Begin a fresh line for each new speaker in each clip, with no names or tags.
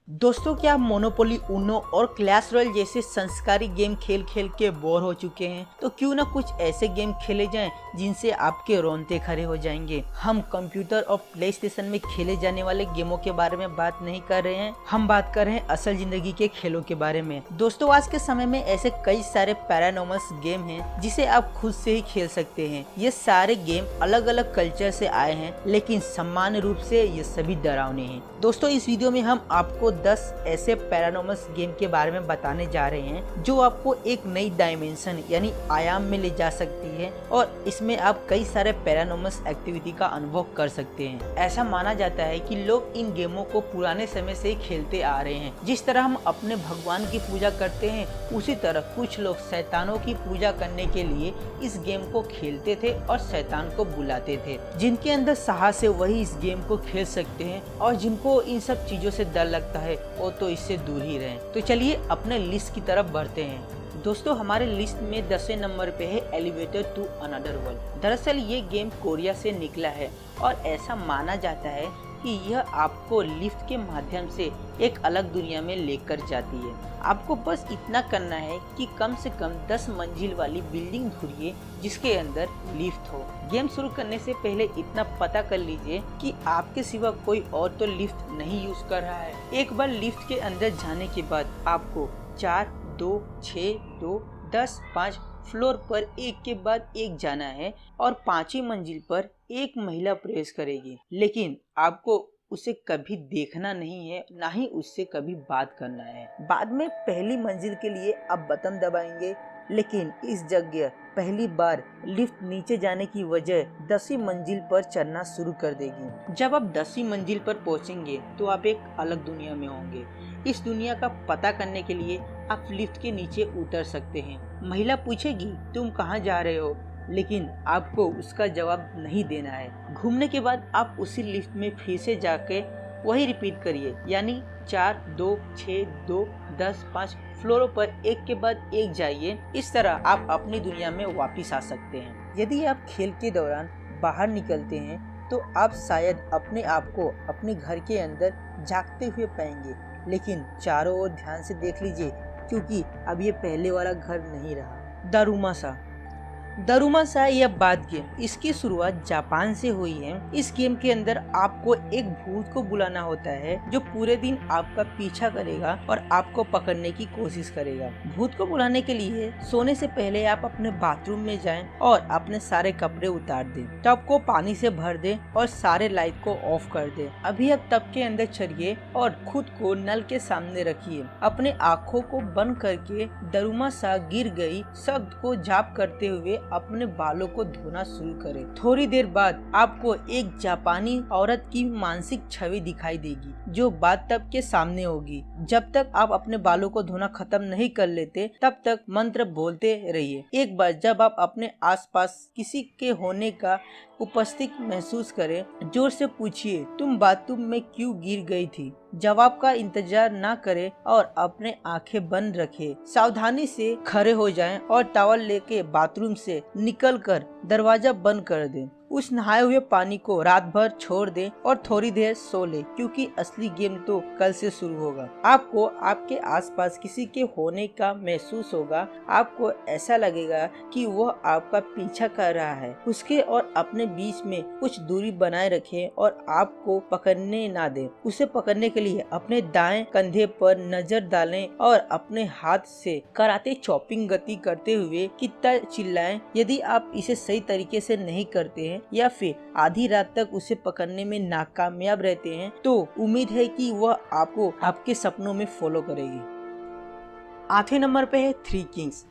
दोस्तों, क्या आप मोनोपोली, ऊनो और क्लैश रॉयल जैसे संस्कारी गेम खेल खेल के बोर हो चुके हैं? तो क्यों ना कुछ ऐसे गेम खेले जाएं जिनसे आपके रोंगटे खड़े हो जाएंगे। हम कंप्यूटर और प्ले स्टेशन में खेले जाने वाले गेमों के बारे में बात नहीं कर रहे हैं, हम बात कर रहे हैं असल जिंदगी के खेलों के बारे में। दोस्तों, आज के समय में ऐसे कई सारे पैरानॉर्मल गेम हैं जिसे आप खुद से ही खेल सकते हैं। ये सारे गेम अलग अलग कल्चर से आए हैं, लेकिन सामान्य रूप से ये सभी डरावने हैं। दोस्तों, इस वीडियो में हम आपको 10 ऐसे पैरानॉर्मल गेम के बारे में बताने जा रहे हैं जो आपको एक नई डायमेंशन यानी आयाम में ले जा सकती है और इसमें आप कई सारे पैरानॉर्मल एक्टिविटी का अनुभव कर सकते हैं। ऐसा माना जाता है कि लोग इन गेमों को पुराने समय से ही खेलते आ रहे हैं। जिस तरह हम अपने भगवान की पूजा करते हैं, उसी तरह कुछ लोग शैतानों की पूजा करने के लिए इस गेम को खेलते थे और शैतान को बुलाते थे। जिनके अंदर साहस है वही इस गेम को खेल सकते हैं और जिनको इन सब चीजों से डर लगता है वो तो इससे दूर ही रहें। तो चलिए अपने लिस्ट की तरफ बढ़ते हैं। दोस्तों, हमारे लिस्ट में 10वें नंबर पे है एलिवेटर टू अनदर वर्ल्ड। दरअसल ये गेम कोरिया से निकला है और ऐसा माना जाता है कि यह आपको लिफ्ट के माध्यम से एक अलग दुनिया में लेकर जाती है। आपको बस इतना करना है कि कम से कम 10 मंजिल वाली बिल्डिंग ढूंढिए जिसके अंदर लिफ्ट हो। गेम शुरू करने से पहले इतना पता कर लीजिए कि आपके सिवा कोई और तो लिफ्ट नहीं यूज कर रहा है। एक बार लिफ्ट के अंदर जाने के बाद आपको 4, 2, 6, 2, 10, 5 फ्लोर पर एक के बाद एक जाना है और 5वीं मंजिल पर एक महिला प्रवेश करेगी, लेकिन आपको उसे कभी देखना नहीं है, ना ही उससे कभी बात करना है। बाद में पहली मंजिल के लिए आप बटन दबाएंगे, लेकिन इस जगह पहली बार लिफ्ट नीचे जाने की वजह 10वीं मंजिल पर चढ़ना शुरू कर देगी। जब आप 10वीं मंजिल पर पहुंचेंगे तो आप एक अलग दुनिया में होंगे। इस दुनिया का पता करने के लिए आप लिफ्ट के नीचे उतर सकते हैं। महिला पूछेगी तुम कहाँ जा रहे हो, लेकिन आपको उसका जवाब नहीं देना है। घूमने के बाद आप उसी लिफ्ट में फिर से जाके वही रिपीट करिए, यानी 4, 2, 6, 2, 10, 5 फ्लोरों पर एक के बाद एक जाइए। इस तरह आप अपनी दुनिया में वापस आ सकते हैं। यदि आप खेल के दौरान बाहर निकलते हैं तो आप शायद अपने आप को अपने घर के अंदर जागते हुए पाएंगे, लेकिन चारों ओर ध्यान से देख लीजिए क्योंकि अब ये पहले वाला घर नहीं रहा। दारुमासा यह बाद गेम, इसकी शुरुआत जापान से हुई है। इस गेम के अंदर आपको एक भूत को बुलाना होता है जो पूरे दिन आपका पीछा करेगा और आपको पकड़ने की कोशिश करेगा। भूत को बुलाने के लिए सोने से पहले आप अपने बाथरूम में जाएं और अपने सारे कपड़े उतार दें, टब को पानी से भर दें और सारे लाइट को ऑफ कर दें। अभी आप टब के अंदर चढ़िए और खुद को नल के सामने रखिए। अपने आँखों को बंद करके दारुमासा गिर गई शब्द को जाप करते हुए अपने बालों को धोना शुरू करें। थोड़ी देर बाद आपको एक जापानी औरत की मानसिक छवि दिखाई देगी जो बाथटब के सामने होगी। जब तक आप अपने बालों को धोना खत्म नहीं कर लेते तब तक मंत्र बोलते रहिए। एक बार जब आप अपने आसपास किसी के होने का उपस्थित महसूस करें, जोर से पूछिए तुम बाथरूम में क्यों गिर गई थी। जवाब का इंतजार ना करें और अपने आंखें बंद रखें। सावधानी से खड़े हो जाएं और टॉवल लेके बाथरूम से निकलकर दरवाजा बंद कर दें। उस नहाए हुए पानी को रात भर छोड़ दें और थोड़ी देर सो ले, क्योंकि असली गेम तो कल से शुरू होगा। आपको आपके आसपास किसी के होने का महसूस होगा। आपको ऐसा लगेगा कि वह आपका पीछा कर रहा है। उसके और अपने बीच में कुछ दूरी बनाए रखें और आपको पकड़ने ना दें। उसे पकड़ने के लिए अपने दाएं कंधे पर नजर डालें और अपने हाथ से कराटे चॉपिंग गति करते हुए कितना चिल्लाएं। यदि आप इसे सही तरीके से नहीं करते हैं या फिर आधी रात तक उसे पकड़ने में नाकामयाब रहते हैं तो उम्मीद है कि वह आपको आपके सपनों में फॉलो करेगी। 8वें नंबर पे है थ्री किंग्स।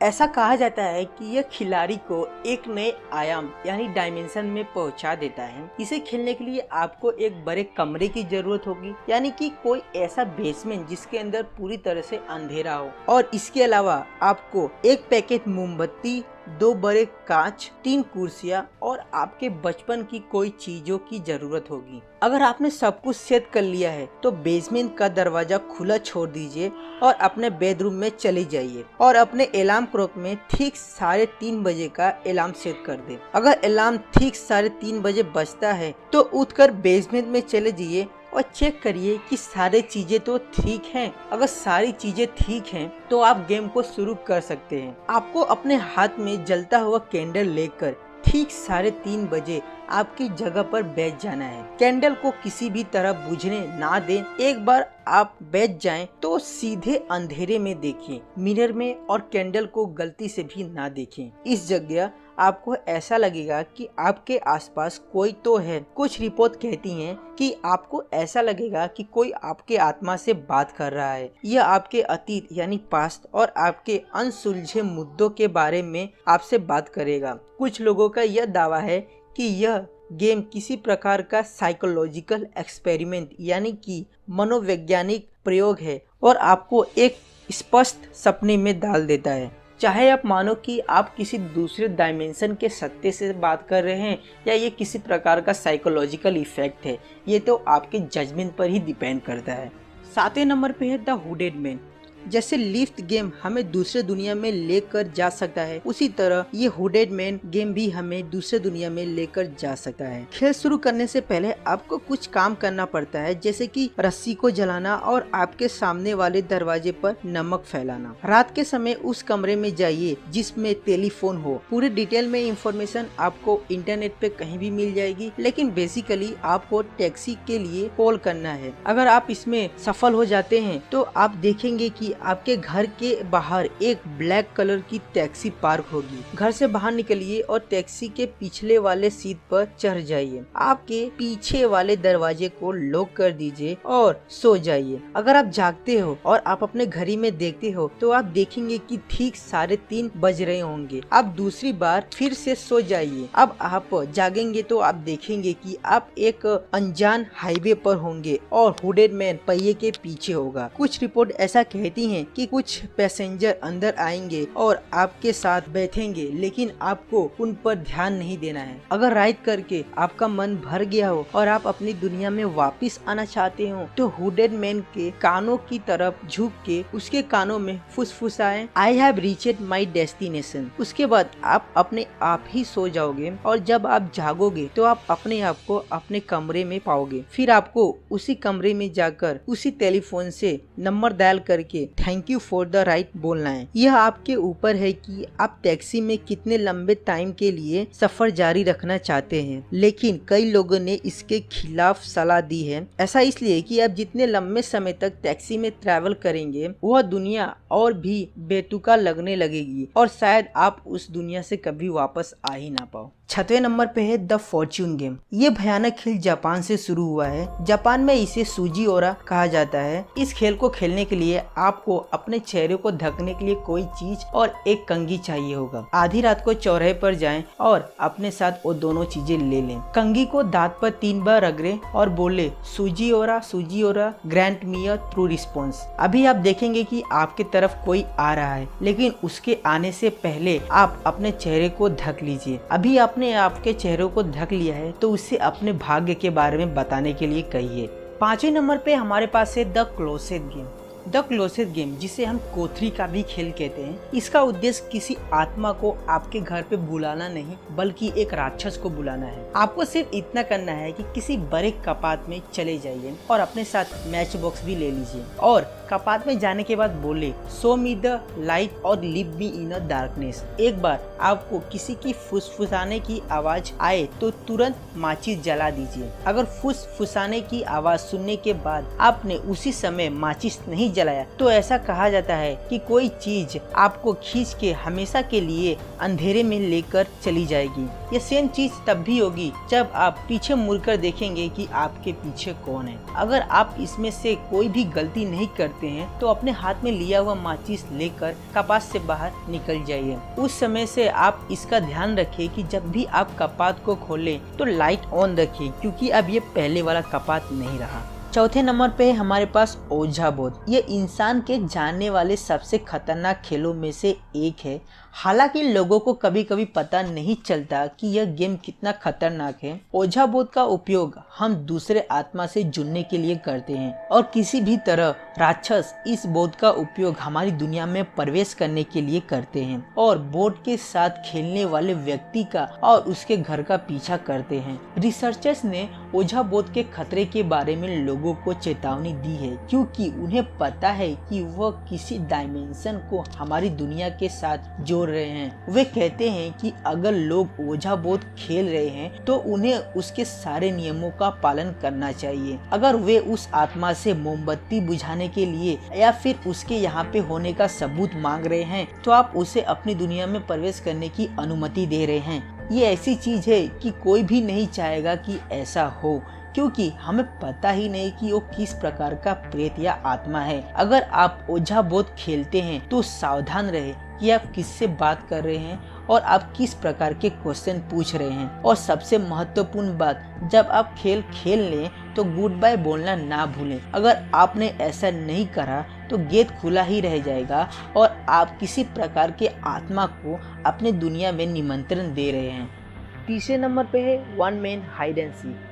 ऐसा कहा जाता है कि यह खिलाड़ी को एक नए आयाम यानी डायमेंशन में पहुंचा देता है। इसे खेलने के लिए आपको एक बड़े कमरे की जरूरत होगी, यानी कि कोई ऐसा बेसमेंट जिसके अंदर पूरी तरह से अंधेरा हो, और इसके अलावा आपको एक पैकेट मोमबत्ती, 2 बड़े कांच, 3 कुर्सियां और आपके बचपन की कोई चीजों की जरूरत होगी। अगर आपने सब कुछ सेट कर लिया है तो बेसमेंट का दरवाजा खुला छोड़ दीजिए और अपने बेडरूम में चले जाइए और अपने अलार्म क्लॉक में ठीक 3:30 बजे का अलार्म सेट कर दे। अगर अलार्म ठीक 3:30 बजे बजता है तो उठकर बेसमेंट में चले जाइए और चेक करिए कि सारी चीजें तो ठीक हैं। अगर सारी चीजें ठीक हैं तो आप गेम को शुरू कर सकते हैं। आपको अपने हाथ में जलता हुआ कैंडल लेकर ठीक 3:30 बजे आपकी जगह पर बैठ जाना है। कैंडल को किसी भी तरह बुझने ना दें। एक बार आप बैठ जाएं तो सीधे अंधेरे में देखें, मिरर में, और कैंडल को गलती से भी ना देखें। इस जगह आपको ऐसा लगेगा कि आपके आसपास कोई तो है। कुछ रिपोर्ट कहती हैं कि आपको ऐसा लगेगा कि कोई आपके आत्मा से बात कर रहा है। यह आपके अतीत यानी पास्ट और आपके अनसुलझे मुद्दों के बारे में आपसे बात करेगा। कुछ लोगों का यह दावा है कि यह गेम किसी प्रकार का साइकोलॉजिकल एक्सपेरिमेंट यानी कि मनोवैज्ञानिक प्रयोग है और आपको एक स्पष्ट सपने में डाल देता है। चाहे आप मानो कि आप किसी दूसरे डायमेंशन के सत्ते से बात कर रहे हैं या ये किसी प्रकार का साइकोलॉजिकल इफेक्ट है, ये तो आपके जजमेंट पर ही डिपेंड करता है। 7वें नंबर पे है द हुडेड मैन। जैसे लिफ्ट गेम हमें दूसरे दुनिया में लेकर जा सकता है, उसी तरह ये हुडेड मैन गेम भी हमें दूसरे दुनिया में लेकर जा सकता है। खेल शुरू करने से पहले आपको कुछ काम करना पड़ता है, जैसे कि रस्सी को जलाना और आपके सामने वाले दरवाजे पर नमक फैलाना। रात के समय उस कमरे में जाइए जिसमें टेलीफोन हो। पूरे डिटेल में इंफॉर्मेशन आपको इंटरनेट पे कहीं भी मिल जाएगी, लेकिन बेसिकली आपको टैक्सी के लिए कॉल करना है। अगर आप इसमें सफल हो जाते हैं तो आप देखेंगे कि आपके घर के बाहर एक ब्लैक कलर की टैक्सी पार्क होगी। घर से बाहर निकलिए और टैक्सी के पिछले वाले सीट पर चढ़ जाइए। आपके पीछे वाले दरवाजे को लॉक कर दीजिए और सो जाइए। अगर आप जागते हो और आप अपने घड़ी में देखते हो तो आप देखेंगे कि ठीक 3:30 बज रहे होंगे। आप दूसरी बार फिर से सो जाइए। अब आप जागेंगे तो आप देखेंगे कि आप एक अनजान हाईवे पर होंगे और हुडेड मैन पहिए के पीछे होगा। कुछ रिपोर्ट ऐसा कहती हैं कि कुछ पैसेंजर अंदर आएंगे और आपके साथ बैठेंगे, लेकिन आपको उन पर ध्यान नहीं देना है। अगर राइड करके आपका मन भर गया हो और आप अपनी दुनिया में वापस आना चाहते हो तो हुडेड मैन के कानों की तरफ झुक के उसके कानों में फुसफुसाएं, I have reached my destination. उसके बाद आप अपने आप ही सो जाओगे और जब आप जागोगे तो आप अपने आप को अपने कमरे में पाओगे। फिर आपको उसी कमरे में जाकर उसी टेलीफोन से नंबर डायल करके thank you for the ride बोलना है। यह आपके ऊपर है कि आप टैक्सी में कितने लंबे टाइम के लिए सफर जारी रखना चाहते हैं, लेकिन कई लोगों ने इसके खिलाफ सलाह दी है। ऐसा इसलिए कि आप जितने लंबे समय तक टैक्सी में ट्रैवल करेंगे वह दुनिया और भी बेतुका लगने लगेगी और शायद आप उस दुनिया से कभी वापस आ ही ना पाओ। 6वें नंबर पे है द फॉर्च्यून गेम। ये भयानक खेल जापान से शुरू हुआ है। जापान में इसे सूजी ओरा कहा जाता है। इस खेल को खेलने के लिए आपको अपने चेहरे को ढकने के लिए कोई चीज और एक कंघी चाहिए होगा। आधी रात को चौराहे पर जाएं और अपने साथ वो दोनों चीजें ले लें। कंघी को दांत पर 3 बार रगड़ें और बोले सूजी ओरा grant me a true response. अभी आप देखेंगे कि आपके तरफ कोई आ रहा है, लेकिन उसके आने से पहले आप अपने चेहरे को ढक लीजिए। अभी आपने आपके चेहरे को ढक लिया है तो उसे अपने भाग्य के बारे में बताने के लिए कहिए। 5वें नंबर पे हमारे पास है the closet game. The closet game, जिसे हम कोथरी का भी खेल कहते हैं, इसका उद्देश्य किसी आत्मा को आपके घर पे बुलाना नहीं बल्कि एक राक्षस को बुलाना है। आपको सिर्फ इतना करना है कि किसी बड़े कपाट में चले जाइए और अपने साथ मैच बॉक्स भी ले लीजिए और कपाट में जाने के बाद बोले शो मी द लाइट और लीव मी इन अ डार्कनेस। एक बार आपको किसी की फुसफुसाने की आवाज आए तो तुरंत माचिस जला दीजिए। अगर फुसफुसाने की आवाज सुनने के बाद आपने उसी समय माचिस नहीं जलाया तो ऐसा कहा जाता है कि कोई चीज आपको खींच के हमेशा के लिए अंधेरे में लेकर चली जाएगी। ये सेम चीज तब भी होगी जब आप पीछे मुड़कर देखेंगे कि आपके पीछे कौन है। अगर आप इसमें से कोई भी गलती नहीं करते हैं तो अपने हाथ में लिया हुआ माचिस लेकर कपाट से बाहर निकल जाइए। उस समय से आप इसका ध्यान रखें कि जब भी आप कपाट को खोलें तो लाइट ऑन रखें, क्योंकि अब ये पहले वाला कपाट नहीं रहा। 4थे नंबर पे हमारे पास ओझा बोध। ये इंसान के जानने वाले सबसे खतरनाक खेलों में से एक है। हालांकि लोगों को कभी कभी पता नहीं चलता कि यह गेम कितना खतरनाक है। ओझा बोध का उपयोग हम दूसरे आत्मा से जुड़ने के लिए करते हैं और किसी भी तरह राक्षस इस बोध का उपयोग हमारी दुनिया में प्रवेश करने के लिए करते हैं और बोध के साथ खेलने वाले व्यक्ति का और उसके घर का पीछा करते हैं। रिसर्चर्स ने ओझा भूत के खतरे के बारे में लोगों को चेतावनी दी है, क्योंकि उन्हें पता है कि वह किसी डायमेंशन को हमारी दुनिया के साथ जोड़ रहे हैं। वे कहते हैं कि अगर लोग ओझा भूत खेल रहे हैं तो उन्हें उसके सारे नियमों का पालन करना चाहिए। अगर वे उस आत्मा से मोमबत्ती बुझाने के लिए या फिर उसके यहाँ पे होने का सबूत मांग रहे हैं तो आप उसे अपनी दुनिया में प्रवेश करने की अनुमति दे रहे हैं। ये ऐसी चीज है कि कोई भी नहीं चाहेगा कि ऐसा हो, क्योंकि हमें पता ही नहीं कि वो किस प्रकार का प्रेत या आत्मा है। अगर आप ओझा भूत खेलते हैं तो सावधान रहे कि आप किससे बात कर रहे हैं और आप किस प्रकार के क्वेश्चन पूछ रहे हैं। और सबसे महत्वपूर्ण बात, जब आप खेल लें तो गुड बाय बोलना ना भूलें। अगर आपने ऐसा नहीं करा तो गेट खुला ही रह जाएगा और आप किसी प्रकार के आत्मा को अपने दुनिया में निमंत्रण दे रहे हैं। तीसरे नंबर पे है one man hide and seek.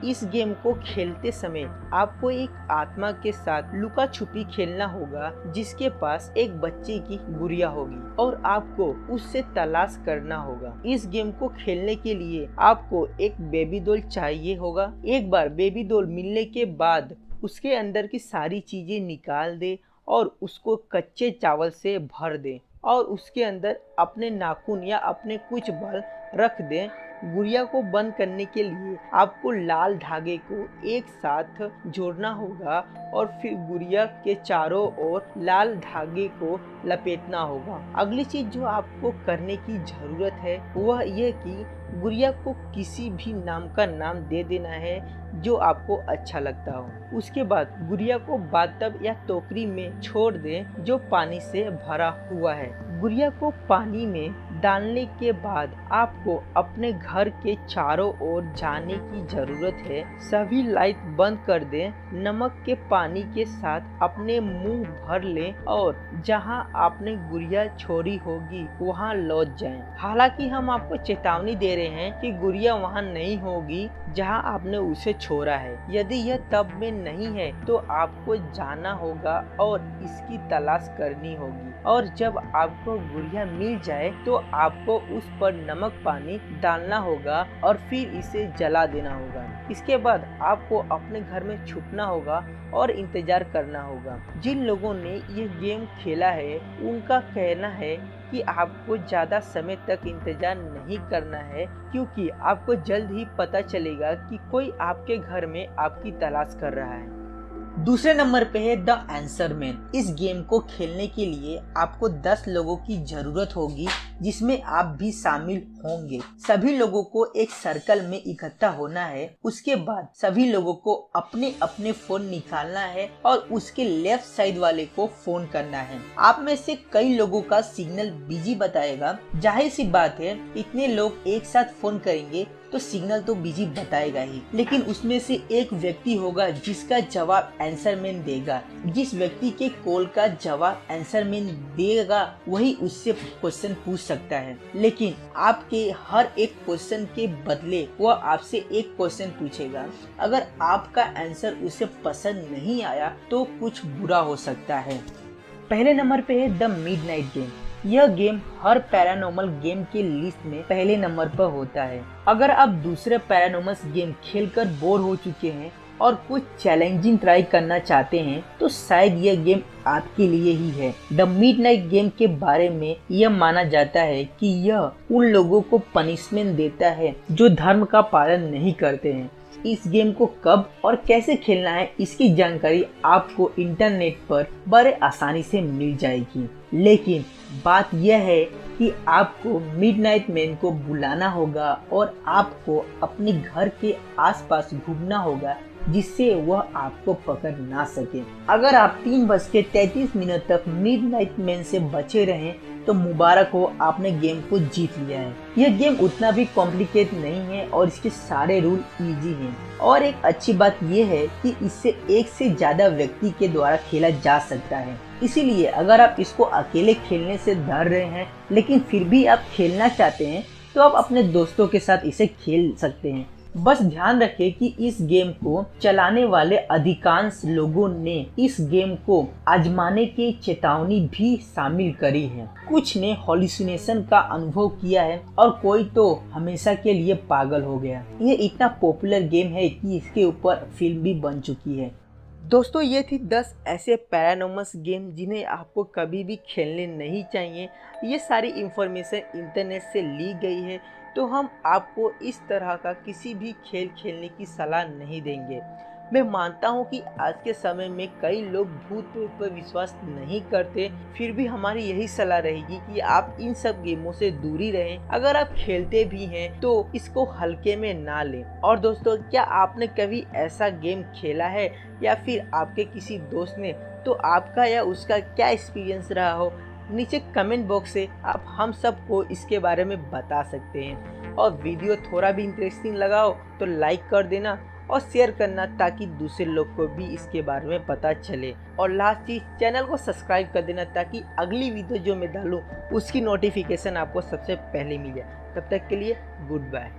इस गेम को खेलते समय आपको एक आत्मा के साथ लुका छुपी खेलना होगा जिसके पास एक बच्चे की गुड़िया होगी और आपको उससे तलाश करना होगा। इस गेम को खेलने के लिए आपको एक बेबी डॉल चाहिए होगा। एक बार बेबी डॉल मिलने के बाद उसके अंदर की सारी चीजें निकाल दे और उसको कच्चे चावल से भर दे और उसके अंदर अपने नाखून या अपने कुछ बाल रख दे। गुड़िया को बंद करने के लिए आपको लाल धागे को एक साथ जोड़ना होगा और फिर गुड़िया के चारों ओर लाल धागे को लपेटना होगा। अगली चीज जो आपको करने की जरूरत है वह यह कि गुड़िया को किसी भी नाम का नाम दे देना है जो आपको अच्छा लगता हो। उसके बाद गुड़िया को बाथटब या टोकरी में छोड़ दें जो पानी से भरा हुआ है। गुड़िया को पानी में डालने के बाद आपको अपने घर के चारों ओर जाने की जरूरत है। सभी लाइट बंद कर दें। नमक के पानी के साथ अपने मुंह भर लें और जहां आपने गुड़िया छोड़ी होगी वहां लौट जाएं। हालांकि हम आपको चेतावनी दे रहे हैं कि गुड़िया वहां नहीं होगी जहां आपने उसे छोड़ा है। यदि यह तब में नहीं है तो आपको जाना होगा और इसकी तलाश करनी होगी और जब आपको गुड़िया मिल जाए तो आपको उस पर नमक पानी डालना होगा और फिर इसे जला देना होगा। इसके बाद आपको अपने घर में छुपना होगा और इंतजार करना होगा। जिन लोगों ने ये गेम खेला है उनका कहना है कि आपको ज़्यादा समय तक इंतजार नहीं करना है, क्योंकि आपको जल्द ही पता चलेगा कि कोई आपके घर में आपकी तलाश कर रहा है। दूसरे नंबर पे है द आंसर मैन। इस गेम को खेलने के लिए आपको 10 लोगों की जरूरत होगी जिसमें आप भी शामिल होंगे। सभी लोगों को एक सर्कल में इकट्ठा होना है। उसके बाद सभी लोगों को अपने अपने फोन निकालना है और उसके लेफ्ट साइड वाले को फोन करना है। आप में से कई लोगों का सिग्नल बिजी बताएगा। जाहिर सी बात है, इतने लोग एक साथ फोन करेंगे तो सिग्नल तो बिजी बताएगा ही, लेकिन उसमें से एक व्यक्ति होगा जिसका जवाब आंसर मैन देगा। जिस व्यक्ति के कॉल का जवाब आंसर मैन देगा वही उससे क्वेश्चन पूछ सकता है, लेकिन आपके हर एक क्वेश्चन के बदले वह आपसे एक क्वेश्चन पूछेगा। अगर आपका आंसर उसे पसंद नहीं आया तो कुछ बुरा हो सकता है। पहले नंबर पे है द मिडनाइट गेम। यह गेम हर पैरानॉर्मल गेम के लिस्ट में पहले नंबर पर होता है। अगर आप दूसरे पैरानॉर्मल गेम खेलकर बोर हो चुके हैं और कुछ चैलेंजिंग ट्राई करना चाहते हैं तो शायद यह गेम आपके लिए ही है। द मिडनाइट गेम के बारे में यह माना जाता है कि यह उन लोगों को पनिशमेंट देता है जो धर्म का पालन नहीं करते हैं। इस गेम को कब और कैसे खेलना है इसकी जानकारी आपको इंटरनेट पर बड़े आसानी से मिल जाएगी, लेकिन बात यह है कि आपको मिडनाइट मैन को बुलाना होगा और आपको अपने घर के आसपास घूमना होगा जिससे वह आपको पकड़ ना सके। अगर आप 3:33 तक मिडनाइट मैन से बचे रहें तो मुबारक हो, आपने गेम को जीत लिया है। यह गेम उतना भी कॉम्प्लिकेट नहीं है और इसके सारे रूल इजी हैं। और एक अच्छी बात यह है कि इससे एक से ज्यादा व्यक्ति के द्वारा खेला जा सकता है। इसीलिए अगर आप इसको अकेले खेलने से डर रहे हैं लेकिन फिर भी आप खेलना चाहते हैं तो आप अपने दोस्तों के साथ इसे खेल सकते हैं। बस ध्यान रखें कि इस गेम को चलाने वाले अधिकांश लोगों ने इस गेम को आजमाने की चेतावनी भी शामिल करी है। कुछ ने हॉल्यूसिनेशन का अनुभव किया है और कोई तो हमेशा के लिए पागल हो गया। ये इतना पॉपुलर गेम है कि इसके ऊपर फिल्म भी बन चुकी है। दोस्तों, ये थी 10 ऐसे पैरानॉर्मस गेम जिन्हें आपको कभी भी खेलने नहीं चाहिए। ये सारी इंफॉर्मेशन इंटरनेट से ली गई है, तो हम आपको इस तरह का किसी भी खेल खेलने की सलाह नहीं देंगे। मैं मानता हूँ कि आज के समय में कई लोग भूत प्रेत पर विश्वास नहीं करते, फिर भी हमारी यही सलाह रहेगी कि आप इन सब गेमों से दूरी रहें। अगर आप खेलते भी हैं तो इसको हल्के में ना लें। और दोस्तों, क्या आपने कभी ऐसा गेम खेला है या फिर आपके किसी दोस्त ने, तो आपका या उसका क्या एक्सपीरियंस रहा हो, नीचे कमेंट बॉक्स से आप हम सबको इसके बारे में बता सकते हैं। और वीडियो थोड़ा भी इंटरेस्टिंग लगा हो तो लाइक कर देना और शेयर करना, ताकि दूसरे लोग को भी इसके बारे में पता चले। और लास्ट चीज, चैनल को सब्सक्राइब कर देना ताकि अगली वीडियो जो मैं डालूं उसकी नोटिफिकेशन आपको सबसे पहले मिल जाए। तब तक के लिए गुड बाय।